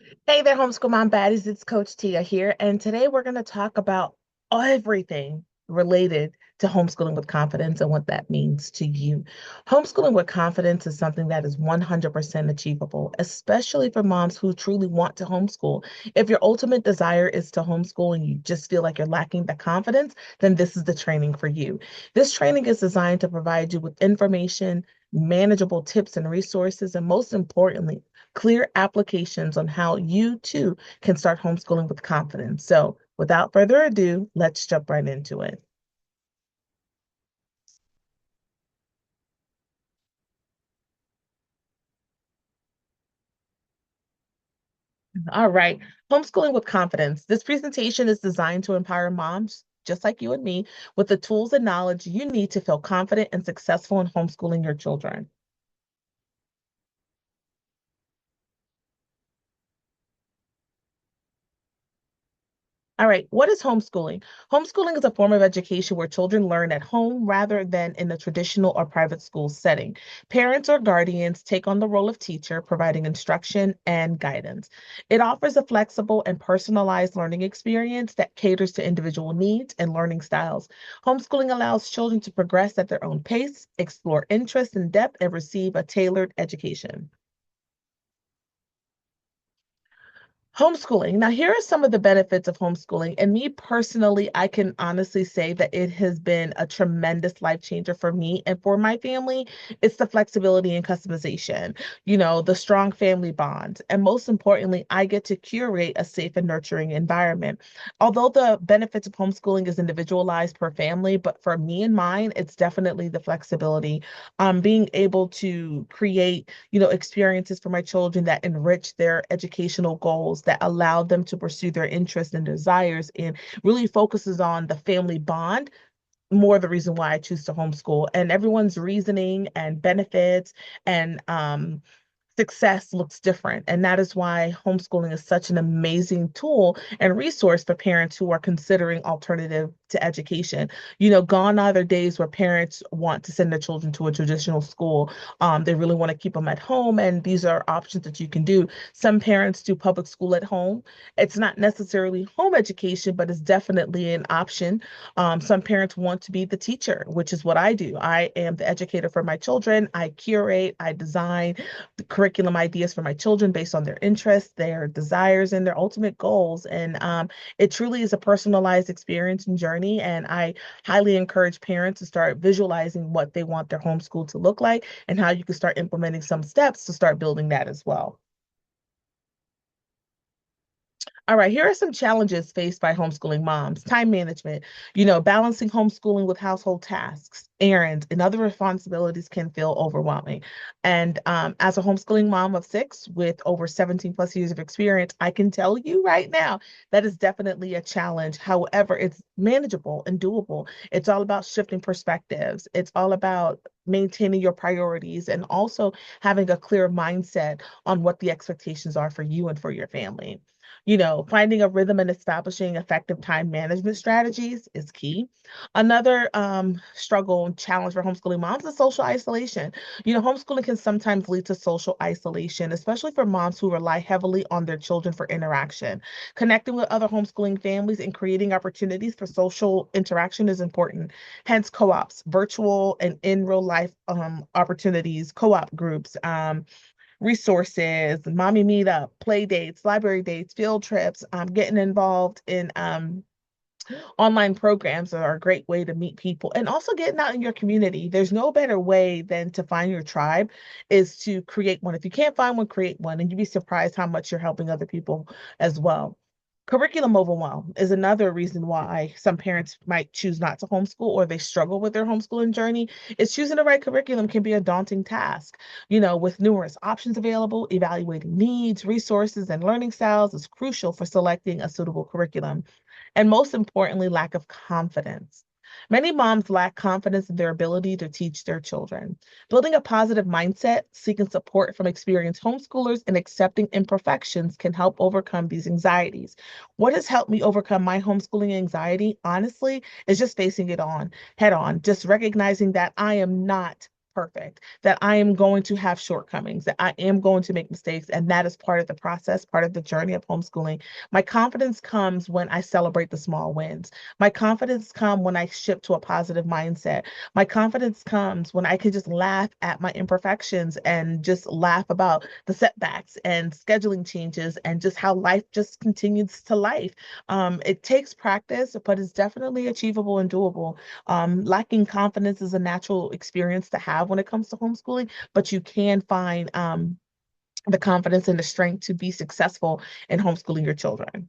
Hey there, Homeschool Mom Baddies. It's Coach Tia here, and today we're going to talk about everything related to homeschooling with confidence and what that means to you. Homeschooling with confidence is something that is 100% achievable, especially for moms who truly want to homeschool. If your ultimate desire is to homeschool and you just feel like you're lacking the confidence, then this is the training for you. This training is designed to provide you with information, manageable tips and resources, and most importantly, clear applications on how you too can start homeschooling with confidence. So, without further ado, let's jump right into it. All right, homeschooling with confidence. This presentation is designed to empower moms, just like you and me, with the tools and knowledge you need to feel confident and successful in homeschooling your children. All right, what is homeschooling? Homeschooling is a form of education where children learn at home rather than in the traditional or private school setting. Parents or guardians take on the role of teacher, providing instruction and guidance. It offers a flexible and personalized learning experience that caters to individual needs and learning styles. Homeschooling allows children to progress at their own pace, explore interests in depth, and receive a tailored education. Homeschooling. Now, here are some of the benefits of homeschooling. And me personally, I can honestly say that it has been a tremendous life changer for me and for my family. It's the flexibility and customization, the strong family bonds. And most importantly, I get to curate a safe and nurturing environment. Although the benefits of homeschooling is individualized per family, but for me and mine, it's definitely the flexibility. Being able to create experiences for my children that enrich their educational goals, that allow them to pursue their interests and desires, and really focuses on the family bond. More the reason why I choose to homeschool, and everyone's reasoning and benefits and success looks different. And that is why homeschooling is such an amazing tool and resource for parents who are considering alternative to education. Gone are the days where parents want to send their children to a traditional school. They really want to keep them at home, and these are options that you can do. Some parents do public school at home. It's not necessarily home education, but it's definitely an option. Some parents want to be the teacher, which is what I do. I am the educator for my children. I curate, I design the curriculum ideas for my children based on their interests, their desires, and their ultimate goals. And it truly is a personalized experience and journey. And I highly encourage parents to start visualizing what they want their homeschool to look like and how you can start implementing some steps to start building that as well. All right, here are some challenges faced by homeschooling moms. Time management, balancing homeschooling with household tasks, errands, and other responsibilities can feel overwhelming. And as a homeschooling mom of six with over 17 plus years of experience, I can tell you right now that is definitely a challenge. However, it's manageable and doable. It's all about shifting perspectives. It's all about maintaining your priorities and also having a clear mindset on what the expectations are for you and for your family. Finding a rhythm and establishing effective time management strategies is key. Another struggle and challenge for homeschooling moms is social isolation. Homeschooling can sometimes lead to social isolation, especially for moms who rely heavily on their children for interaction. Connecting with other homeschooling families and creating opportunities for social interaction is important. Hence, co-ops, virtual and in real life opportunities, co-op groups, resources, mommy meetup, play dates, library dates, field trips, getting involved in online programs are a great way to meet people and also getting out in your community. There's no better way than to find your tribe is to create one. If you can't find one, create one, and you'd be surprised how much you're helping other people as well. Curriculum overwhelm is another reason why some parents might choose not to homeschool or they struggle with their homeschooling journey. Is choosing the right curriculum can be a daunting task. With numerous options available, evaluating needs, resources, and learning styles is crucial for selecting a suitable curriculum. And most importantly, lack of confidence. Many moms lack confidence in their ability to teach their children. Building a positive mindset, seeking support from experienced homeschoolers, and accepting imperfections can help overcome these anxieties. What has helped me overcome my homeschooling anxiety, honestly, is just facing it on head on, just recognizing that I am not perfect, that I am going to have shortcomings, that I am going to make mistakes, and that is part of the process, part of the journey of homeschooling. My confidence comes when I celebrate the small wins. My confidence comes when I shift to a positive mindset. My confidence comes when I can just laugh at my imperfections and just laugh about the setbacks and scheduling changes and just how life just continues to life. It takes practice, but it's definitely achievable and doable. Lacking confidence is a natural experience to have when it comes to homeschooling, but you can find the confidence and the strength to be successful in homeschooling your children.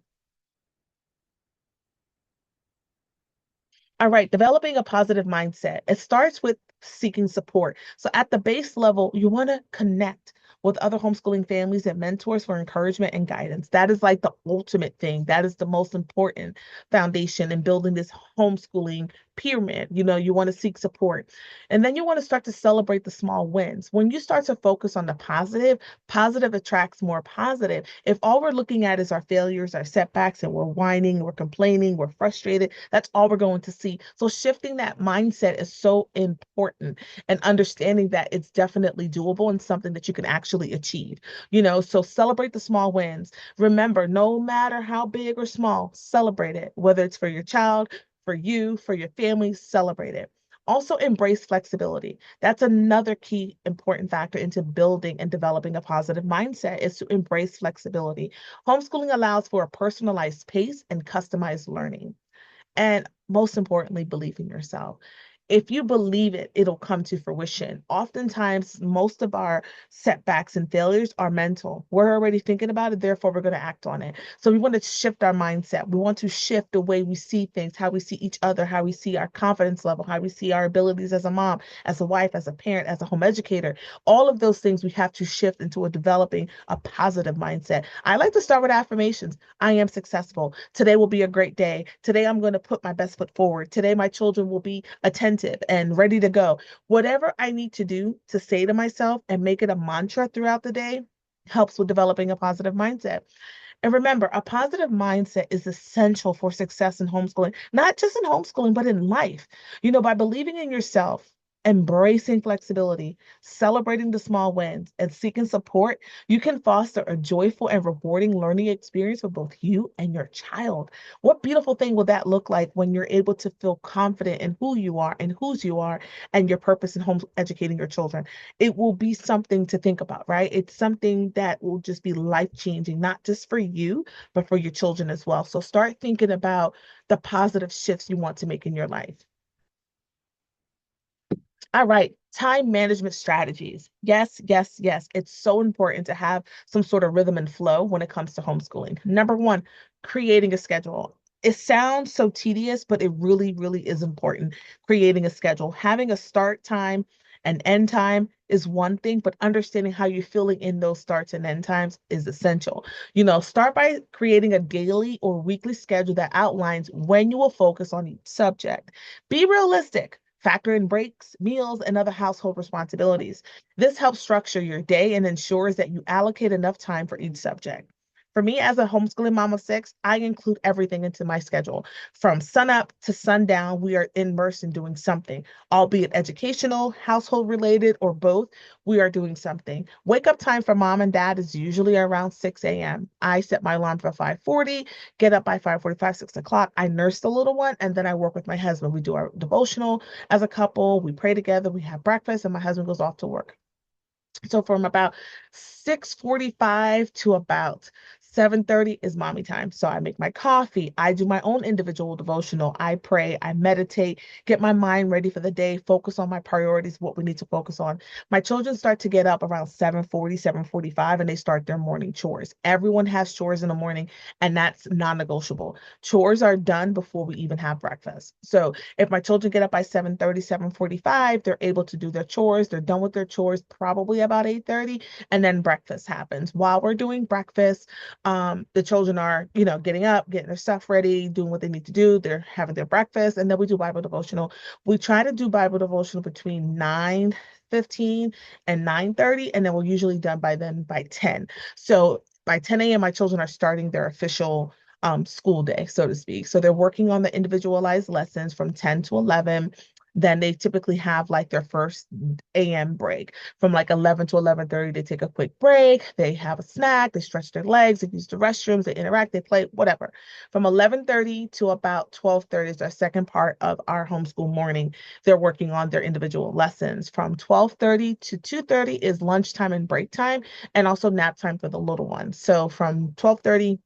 All right, developing a positive mindset. It starts with seeking support. So at the base level, you want to connect with other homeschooling families and mentors for encouragement and guidance. That is like the ultimate thing. That is the most important foundation in building this homeschooling pyramid. You want to seek support. And then you want to start to celebrate the small wins. When you start to focus on the positive, positive attracts more positive. If all we're looking at is our failures, our setbacks, and we're whining, we're complaining, we're frustrated, that's all we're going to see. So shifting that mindset is so important, and understanding that it's definitely doable and something that you can actually achieve. So celebrate the small wins. Remember, no matter how big or small, celebrate it, whether it's for your child, for you, for your family, celebrate it. Also, embrace flexibility. That's another key important factor into building and developing a positive mindset, is to embrace flexibility. Homeschooling allows for a personalized pace and customized learning. And most importantly, believe in yourself. If you believe it, it'll come to fruition. Oftentimes, most of our setbacks and failures are mental. We're already thinking about it, therefore, we're going to act on it. So, we want to shift our mindset. We want to shift the way we see things, how we see each other, how we see our confidence level, how we see our abilities as a mom, as a wife, as a parent, as a home educator. All of those things we have to shift into a developing a positive mindset. I like to start with affirmations. I am successful. Today will be a great day. Today, I'm going to put my best foot forward. Today, my children will be attentive and ready to go. Whatever I need to do to say to myself and make it a mantra throughout the day helps with developing a positive mindset. And remember, a positive mindset is essential for success in homeschooling, not just in homeschooling, but in life. By believing in yourself, embracing flexibility, celebrating the small wins, and seeking support, you can foster a joyful and rewarding learning experience for both you and your child. What beautiful thing will that look like when you're able to feel confident in who you are and whose you are and your purpose in home educating your children? It will be something to think about, right? It's something that will just be life changing, not just for you, but for your children as well. So start thinking about the positive shifts you want to make in your life. All right, time management strategies. Yes, yes, yes. It's so important to have some sort of rhythm and flow when it comes to homeschooling. Number one, creating a schedule. It sounds so tedious, but it really, really is important. Creating a schedule, having a start time and end time is one thing, but understanding how you're feeling in those starts and end times is essential. Start by creating a daily or weekly schedule that outlines when you will focus on each subject. Be realistic. Factor in breaks, meals, and other household responsibilities. This helps structure your day and ensures that you allocate enough time for each subject. For me, as a homeschooling mom of six, I include everything into my schedule. From sunup to sundown, we are immersed in doing something, albeit educational, household related, or both. We are doing something. Wake up time for mom and dad is usually around 6 a.m. I set my alarm for 5:40, get up by 5:45, 6 o'clock. I nurse the little one, and then I work with my husband. We do our devotional as a couple. We pray together. We have breakfast, and my husband goes off to work. So from about 6:45 to about 7:30 is mommy time. So I make my coffee. I do my own individual devotional. I pray, I meditate, get my mind ready for the day, focus on my priorities, what we need to focus on. My children start to get up around 7:40, 7:45, and they start their morning chores. Everyone has chores in the morning, and that's non-negotiable. Chores are done before we even have breakfast. So if my children get up by 7:30, 7:45, they're able to do their chores. They're done with their chores probably about 8:30, and then breakfast happens. While we're doing breakfast, the children are, getting up, getting their stuff ready, doing what they need to do. They're having their breakfast, and then we do Bible devotional. We try to do Bible devotional between 9:15 and 9:30, and then we're usually done by then by 10. So by 10 a.m., my children are starting their official school day, so to speak. So they're working on the individualized lessons from 10 to 11. then they typically have like their first AM break from like 11 to 11:30. They take a quick break, they have a snack, they stretch their legs, they use the restrooms, they interact, they play, whatever. From 11:30 to about 12:30 is our second part of our homeschool morning. They're working on their individual lessons. From 12:30 to 2:30 is lunchtime and break time, and also nap time for the little ones. So from 12:30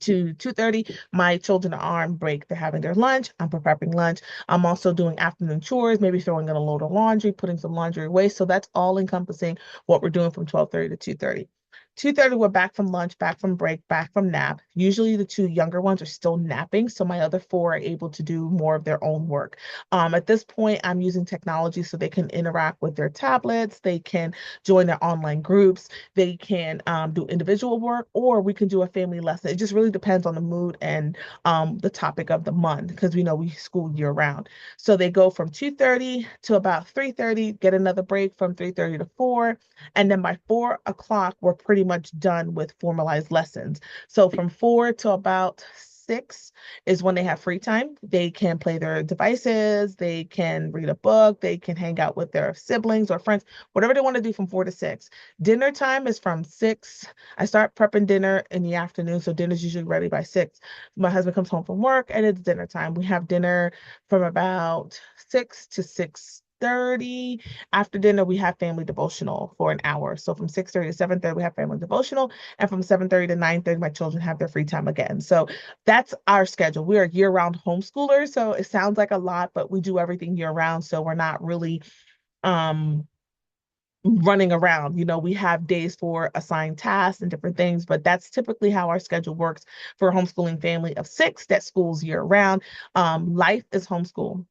to 2:30, my children are on break. They're having their lunch. I'm preparing lunch. I'm also doing afternoon chores, maybe throwing in a load of laundry, putting some laundry away. So that's all encompassing what we're doing from 12:30 to 2:30. 2:30, we're back from lunch, back from break, back from nap. Usually the two younger ones are still napping, so my other four are able to do more of their own work. At this point, I'm using technology so they can interact with their tablets, they can join their online groups, they can do individual work, or we can do a family lesson. It just really depends on the mood and the topic of the month, because we know we school year round. So they go from 2:30 to about 3:30, get another break from 3:30 to 4, and then by 4 o'clock, we're pretty much done with formalized lessons. So from 4 to about 6 is when they have free time. They can play their devices, they can read a book, they can hang out with their siblings or friends, whatever they want to do from 4 to 6. Dinner time is from 6. I start prepping dinner in the afternoon, so dinner's usually ready by 6. My husband comes home from work and it's dinner time. We have dinner from about 6 to 6:30. After dinner, we have family devotional for an hour. So from 6:30 to 7:30, we have family devotional. And from 7:30 to 9:30, my children have their free time again. So that's our schedule. We are year-round homeschoolers. So it sounds like a lot, but we do everything year-round. So we're not really um running around. We have days for assigned tasks and different things, but that's typically how our schedule works for a homeschooling family of six that schools year round. Life is homeschool.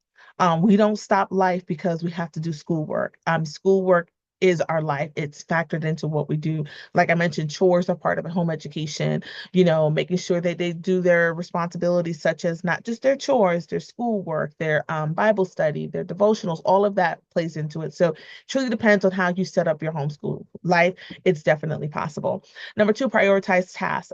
We don't stop life because we have to do schoolwork. Schoolwork is our life. It's factored into what we do. Like I mentioned, chores are part of a home education, making sure that they do their responsibilities, such as not just their chores, their schoolwork, their Bible study, their devotionals, all of that plays into it. So truly depends on how you set up your homeschool life. It's definitely possible. Number two, prioritize tasks.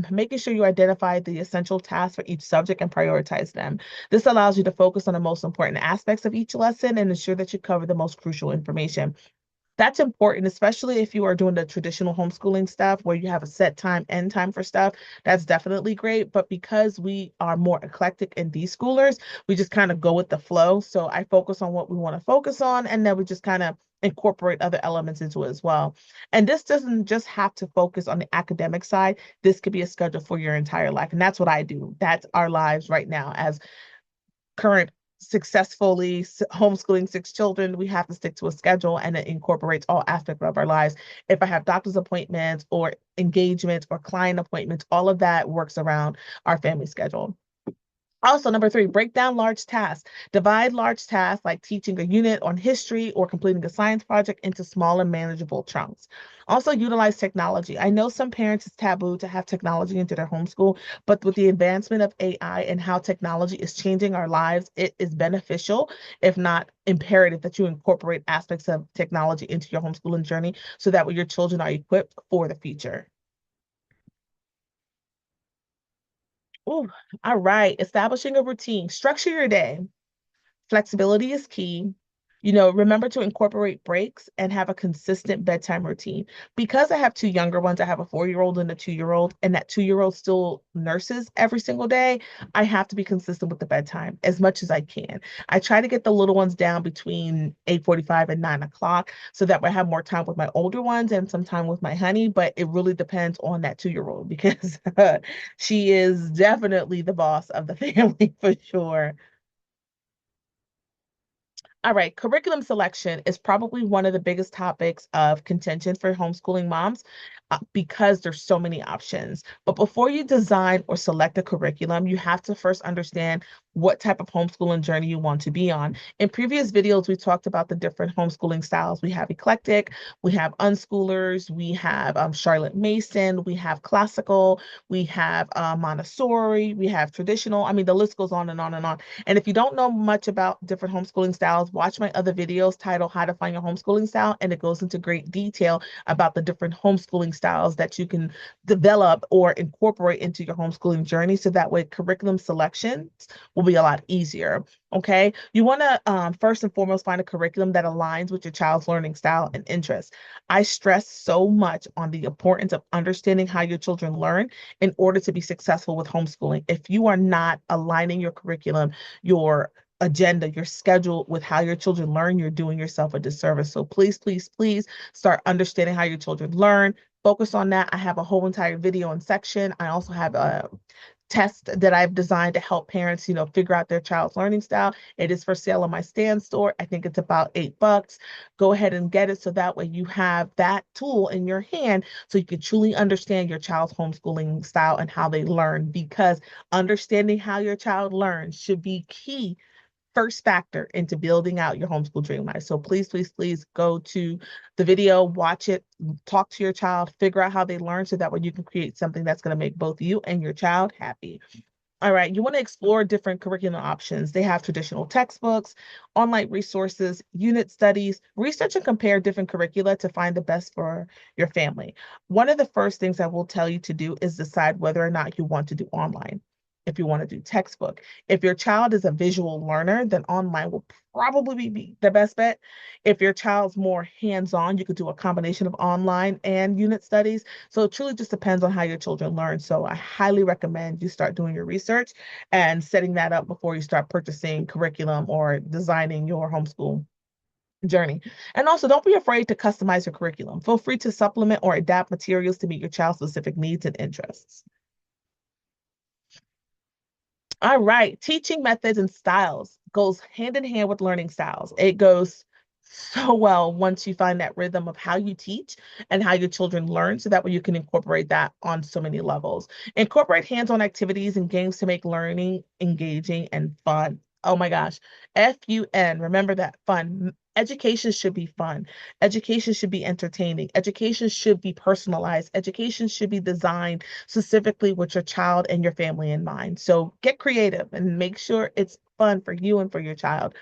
Making sure you identify the essential tasks for each subject and prioritize them. This allows you to focus on the most important aspects of each lesson and ensure that you cover the most crucial information. That's important, especially if you are doing the traditional homeschooling stuff where you have a set time, end time for stuff. That's definitely great. But because we are more eclectic in these schoolers, we just kind of go with the flow. So I focus on what we want to focus on, and then we just kind of incorporate other elements into it as well. And this doesn't just have to focus on the academic side. This could be a schedule for your entire life. And that's what I do. That's our lives right now as current successfully homeschooling six children. We have to stick to a schedule, and it incorporates all aspects of our lives. If I have doctor's appointments or engagements or client appointments, all of that works around our family schedule. Also, number three, break down large tasks. Divide large tasks like teaching a unit on history or completing a science project into smaller, manageable chunks. Also, utilize technology. I know some parents it's taboo to have technology into their homeschool, but with the advancement of AI and how technology is changing our lives, it is beneficial, if not imperative, that you incorporate aspects of technology into your homeschooling journey so that way your children are equipped for the future. Ooh, all right. Establishing a routine. Structure your day. Flexibility is key. Remember to incorporate breaks and have a consistent bedtime routine. Because I have two younger ones, I have a 4-year-old and a 2-year-old, and that 2-year-old still nurses every single day. I have to be consistent with the bedtime as much as I can. I try to get the little ones down between 8:45 and 9 o'clock so that way I have more time with my older ones and some time with my honey. But it really depends on that 2-year-old because she is definitely the boss of the family for sure. All right, curriculum selection is probably one of the biggest topics of contention for homeschooling moms because there's so many options. But before you design or select a curriculum, you have to first understand what type of homeschooling journey you want to be on. In previous videos, we talked about the different homeschooling styles. We have eclectic, we have unschoolers, we have Charlotte Mason, we have classical, we have Montessori, we have traditional. I mean, the list goes on and on and on. And if you don't know much about different homeschooling styles, watch my other videos titled How to Find Your Homeschooling Style, and it goes into great detail about the different homeschooling styles that you can develop or incorporate into your homeschooling journey. So that way curriculum selections will be a lot easier. Okay. You want to first and foremost find a curriculum that aligns with your child's learning style and interests. I stress so much on the importance of understanding how your children learn in order to be successful with homeschooling. If you are not aligning your curriculum, your agenda, your schedule with how your children learn, you're doing yourself a disservice. So please, please, please start understanding how your children learn. Focus on that. I have a whole entire video and section. I also have a test that I've designed to help parents, figure out their child's learning style. It is for sale on my Stand store. I think it's about $8. Go ahead and get it so that way you have that tool in your hand so you can truly understand your child's homeschooling style and how they learn, because understanding how your child learns should be key first factor into building out your homeschool dream life. So please, please, please go to the video, watch it, talk to your child, figure out how they learn so that way you can create something that's going to make both you and your child happy. All right, you want to explore different curriculum options. They have traditional textbooks, online resources, unit studies, research and compare different curricula to find the best for your family. One of the first things I will tell you to do is decide whether or not you want to do online. If you want to do textbook. If your child is a visual learner, then online will probably be the best bet. If your child's more hands-on, you could do a combination of online and unit studies. So it truly just depends on how your children learn. So I highly recommend you start doing your research and setting that up before you start purchasing curriculum or designing your homeschool journey. And also, don't be afraid to customize your curriculum. Feel free to supplement or adapt materials to meet your child's specific needs and interests. All right. Teaching methods and styles goes hand in hand with learning styles. It goes so well once you find that rhythm of how you teach and how your children learn, so that way you can incorporate that on so many levels. Incorporate hands-on activities and games to make learning engaging and fun. Oh my gosh. Fun. Remember that, fun. Education should be fun. Education should be entertaining. Education should be personalized. Education should be designed specifically with your child and your family in mind. So get creative and make sure it's fun for you and for your child.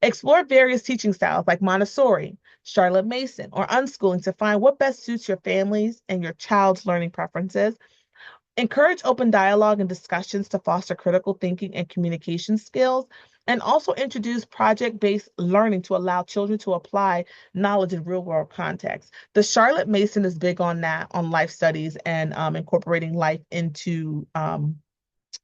Explore various teaching styles like Montessori, Charlotte Mason, or unschooling to find what best suits your family's and your child's learning preferences. Encourage open dialogue and discussions to foster critical thinking and communication skills, and also introduce project-based learning to allow children to apply knowledge in real-world context. The Charlotte Mason is big on that, on life studies and incorporating life into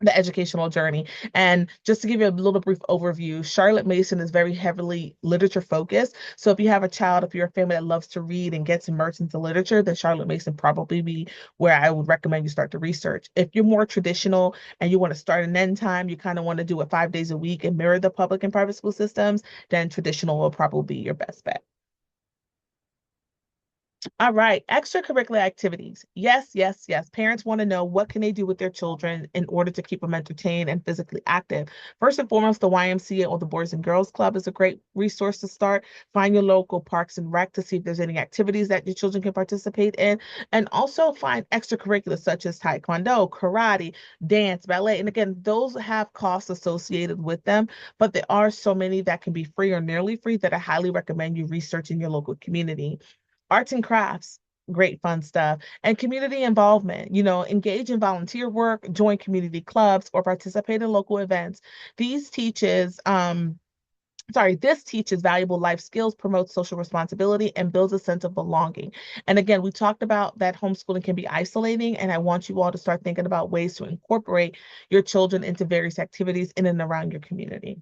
the educational journey. And just to give you a little brief overview, Charlotte Mason is very heavily literature focused. So if you have a child, if you're a family that loves to read and gets immersed into literature, then Charlotte Mason probably be where I would recommend you start to research. If you're more traditional and you want to start and end time, you kind of want to do it 5 days a week and mirror the public and private school systems, then traditional will probably be your best bet. All right, extracurricular activities. Yes, yes, yes. Parents want to know what can they do with their children in order to keep them entertained and physically active. First and foremost, the YMCA or the Boys and Girls Club is a great resource to start. Find your local parks and rec to see if there's any activities that your children can participate in. And also find extracurriculars such as taekwondo, karate, dance, ballet. And again, those have costs associated with them, but there are so many that can be free or nearly free that I highly recommend you research in your local community. Arts and crafts, great fun stuff. And community involvement, engage in volunteer work, join community clubs, or participate in local events. This teaches valuable life skills, promotes social responsibility, and builds a sense of belonging. And again, we talked about that homeschooling can be isolating, and I want you all to start thinking about ways to incorporate your children into various activities in and around your community.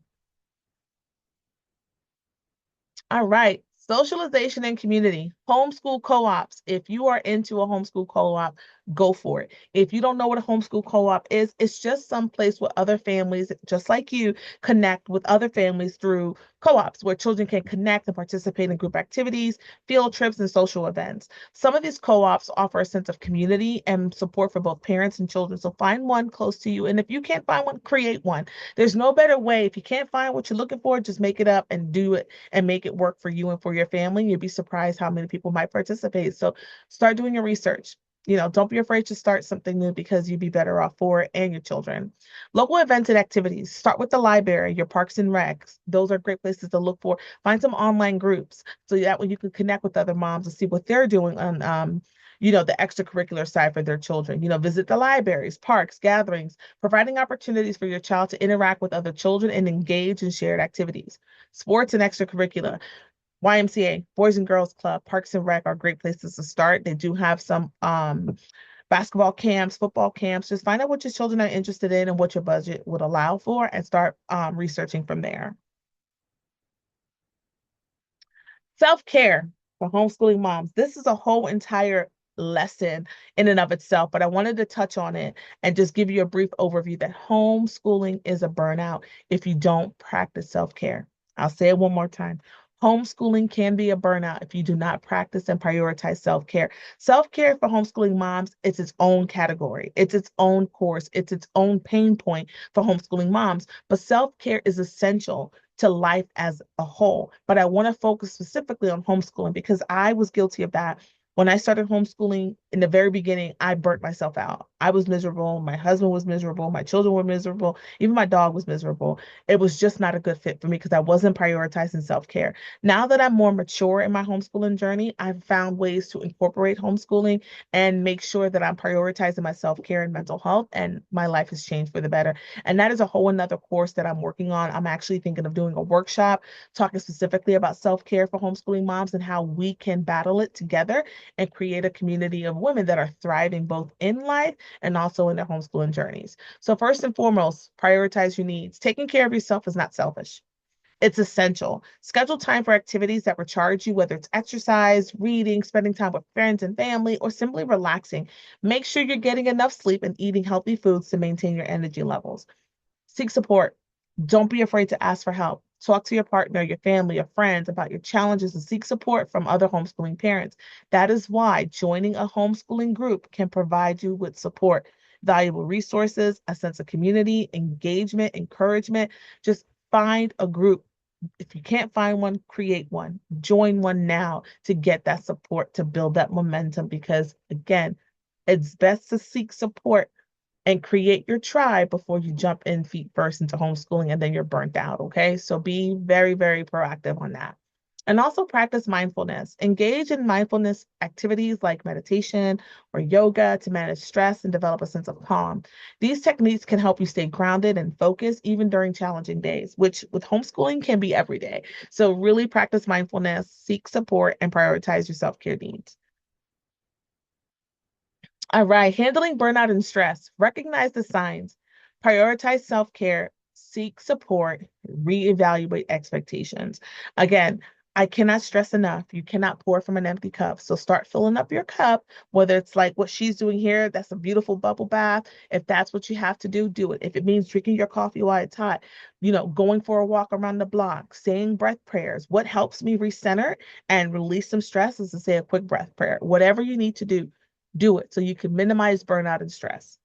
All right. Socialization and community. Homeschool co-ops. If you are into a homeschool co-op, go for it. If you don't know what a homeschool co-op is, it's just some place where other families, just like you, connect with other families through co-ops where children can connect and participate in group activities, field trips, and social events. Some of these co-ops offer a sense of community and support for both parents and children. So find one close to you. And if you can't find one, create one. There's no better way. If you can't find what you're looking for, just make it up and do it and make it work for you and for your family. You'd be surprised how many people might participate. So start doing your research. Don't be afraid to start something new because you'd be better off for it and your children. Local events and activities. Start with the library, your parks and recs. Those are great places to look for. Find some online groups so that way you can connect with other moms and see what they're doing on the extracurricular side for their children. Visit the libraries, parks, gatherings, providing opportunities for your child to interact with other children and engage in shared activities. Sports and extracurricular. YMCA, Boys and Girls Club, Parks and Rec are great places to start. They do have some basketball camps, football camps. Just find out what your children are interested in and what your budget would allow for and start researching from there. Self-care for homeschooling moms. This is a whole entire lesson in and of itself, but I wanted to touch on it and just give you a brief overview that homeschooling is a burnout if you don't practice self-care. I'll say it one more time. Homeschooling can be a burnout if you do not practice and prioritize self-care. Self-care for homeschooling moms, it's its own category. It's its own course. It's its own pain point for homeschooling moms. But self-care is essential to life as a whole. But I want to focus specifically on homeschooling because I was guilty of that. When I started homeschooling in the very beginning, I burnt myself out. I was miserable. My husband was miserable. My children were miserable. Even my dog was miserable. It was just not a good fit for me because I wasn't prioritizing self-care. Now that I'm more mature in my homeschooling journey, I've found ways to incorporate homeschooling and make sure that I'm prioritizing my self-care and mental health, and my life has changed for the better. And that is a whole another course that I'm working on. I'm actually thinking of doing a workshop talking specifically about self-care for homeschooling moms and how we can battle it together and create a community of women that are thriving both in life and also in their homeschooling journeys. So first and foremost, prioritize your needs. Taking care of yourself is not selfish. It's essential. Schedule time for activities that recharge you, whether it's exercise, reading, spending time with friends and family, or simply relaxing. Make sure you're getting enough sleep and eating healthy foods to maintain your energy levels. Seek support. Don't be afraid to ask for help. Talk to your partner, your family, your friends about your challenges and seek support from other homeschooling parents. That is why joining a homeschooling group can provide you with support, valuable resources, a sense of community, engagement, encouragement. Just find a group. If you can't find one, create one. Join one now to get that support, to build that momentum, because again, it's best to seek support and create your tribe before you jump in feet first into homeschooling and then you're burnt out. Okay. So be very, very proactive on that. And also practice mindfulness. Engage in mindfulness activities like meditation or yoga to manage stress and develop a sense of calm. These techniques can help you stay grounded and focused even during challenging days, which with homeschooling can be every day. So really practice mindfulness, seek support, and prioritize your self-care needs. All right, handling burnout and stress. Recognize the signs. Prioritize self-care, seek support, reevaluate expectations. Again, I cannot stress enough. You cannot pour from an empty cup. So start filling up your cup, whether it's like what she's doing here, that's a beautiful bubble bath. If that's what you have to do, do it. If it means drinking your coffee while it's hot, going for a walk around the block, saying breath prayers. What helps me recenter and release some stress is to say a quick breath prayer. Whatever you need to do it so you can minimize burnout and stress.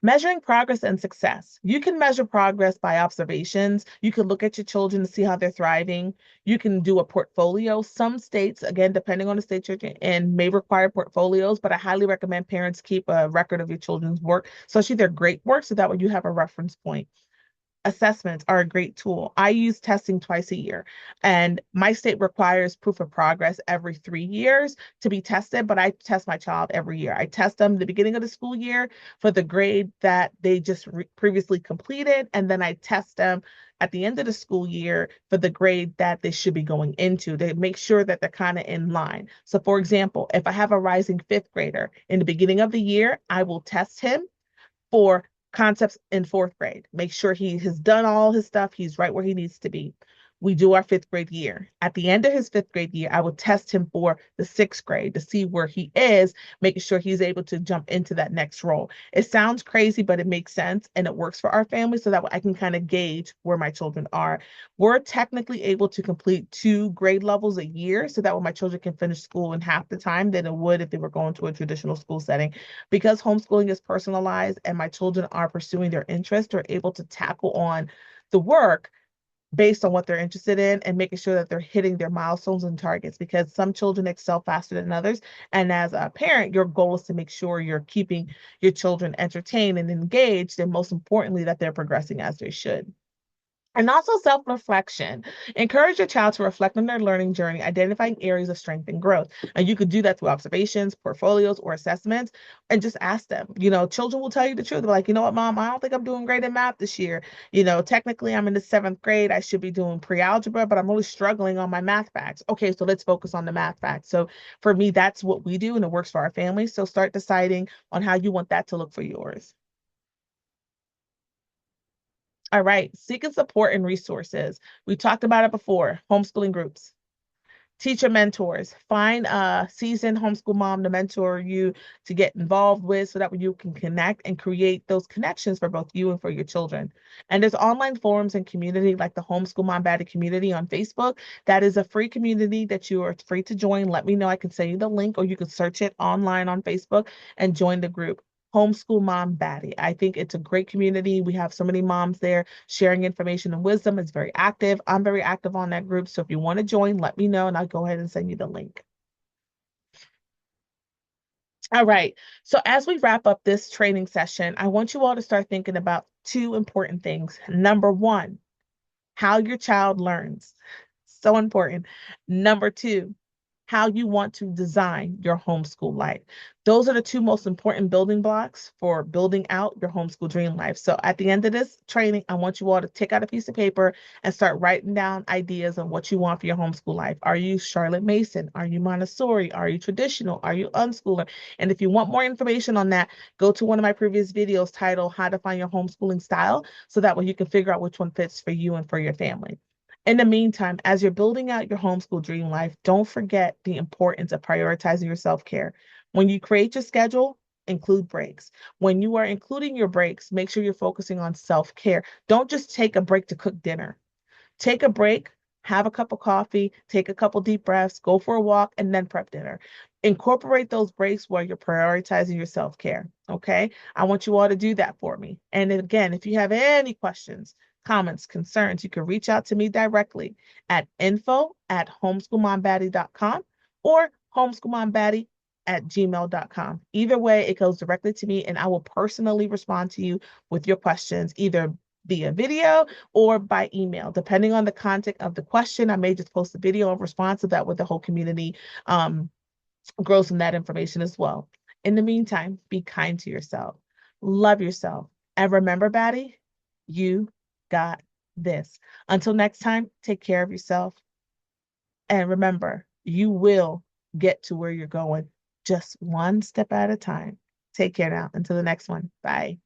Measuring progress and success. You can measure progress by observations. You can look at your children to see how they're thriving. You can do a portfolio. Some states, again, depending on the state you're in, may require portfolios, but I highly recommend parents keep a record of your children's work, especially their great work, so that way you have a reference point. Assessments are a great tool. I use testing twice a year, and my state requires proof of progress every 3 years to be tested, but I test my child every year. I test them the beginning of the school year for the grade that they just previously completed, and then I test them at the end of the school year for the grade that they should be going into to make sure that they're kind of in line. So for example, if I have a rising fifth grader in the beginning of the year, I will test him for concepts in fourth grade. Make sure he has done all his stuff. He's right where he needs to be. We do our fifth grade year. At the end of his fifth grade year, I will test him for the sixth grade to see where he is, making sure he's able to jump into that next role. It sounds crazy, but it makes sense and it works for our family so that I can kind of gauge where my children are. We're technically able to complete 2 grade levels a year so that way my children can finish school in half the time than it would if they were going to a traditional school setting. Because homeschooling is personalized and my children are pursuing their interests, they're able to tackle on the work based on what they're interested in and making sure that they're hitting their milestones and targets, because some children excel faster than others. And as a parent, your goal is to make sure you're keeping your children entertained and engaged, and most importantly, that they're progressing as they should. And also self-reflection. Encourage your child to reflect on their learning journey, identifying areas of strength and growth. And you could do that through observations, portfolios, or assessments, and just ask them. Children will tell you the truth. They're like, you know what, Mom, I don't think I'm doing great in math this year. Technically, I'm in the seventh grade. I should be doing pre-algebra, but I'm really struggling on my math facts. Okay, so let's focus on the math facts. So for me, that's what we do, and it works for our family. So start deciding on how you want that to look for yours. All right, seeking support and resources. We talked about it before, homeschooling groups, teacher mentors. Find a seasoned homeschool mom to mentor you, to get involved with, so that you can connect and create those connections for both you and for your children. And there's online forums and community like the Homeschool Mom Baddie community on Facebook. That is a free community that you are free to join. Let me know. I can send you the link, or you can search it online on Facebook and join the group. Homeschool Mom Baddie. I think it's a great community. We have so many moms there sharing information and wisdom. It's very active. I'm very active on that group. So if you want to join, let me know and I'll go ahead and send you the link. All right. So as we wrap up this training session, I want you all to start thinking about two important things. Number one, how your child learns. So important. Number two, how you want to design your homeschool life. Those are the two most important building blocks for building out your homeschool dream life. So at the end of this training, I want you all to take out a piece of paper and start writing down ideas on what you want for your homeschool life. Are you Charlotte Mason? Are you Montessori? Are you traditional? Are you unschooler? And if you want more information on that, go to one of my previous videos titled How to Find Your Homeschooling Style, so that way you can figure out which one fits for you and for your family. In the meantime, as you're building out your homeschool dream life, don't forget the importance of prioritizing your self-care. When you create your schedule, include breaks. When you are including your breaks, make sure you're focusing on self-care. Don't just take a break to cook dinner. Take a break, have a cup of coffee, take a couple deep breaths, go for a walk, and then prep dinner. Incorporate those breaks while you're prioritizing your self-care. Okay. I want you all to do that for me. And again, if you have any questions, comments, concerns, you can reach out to me directly at info@homeschoolmombaddie.com or homeschoolmombaddie@gmail.com. Either way, it goes directly to me and I will personally respond to you with your questions, either via video or by email. Depending on the content of the question, I may just post a video in response to that with the whole community grows from that information as well. In the meantime, be kind to yourself, love yourself, and remember, Baddie, you got this. Until next time, take care of yourself. And remember, you will get to where you're going just one step at a time. Take care now. Until the next one. Bye.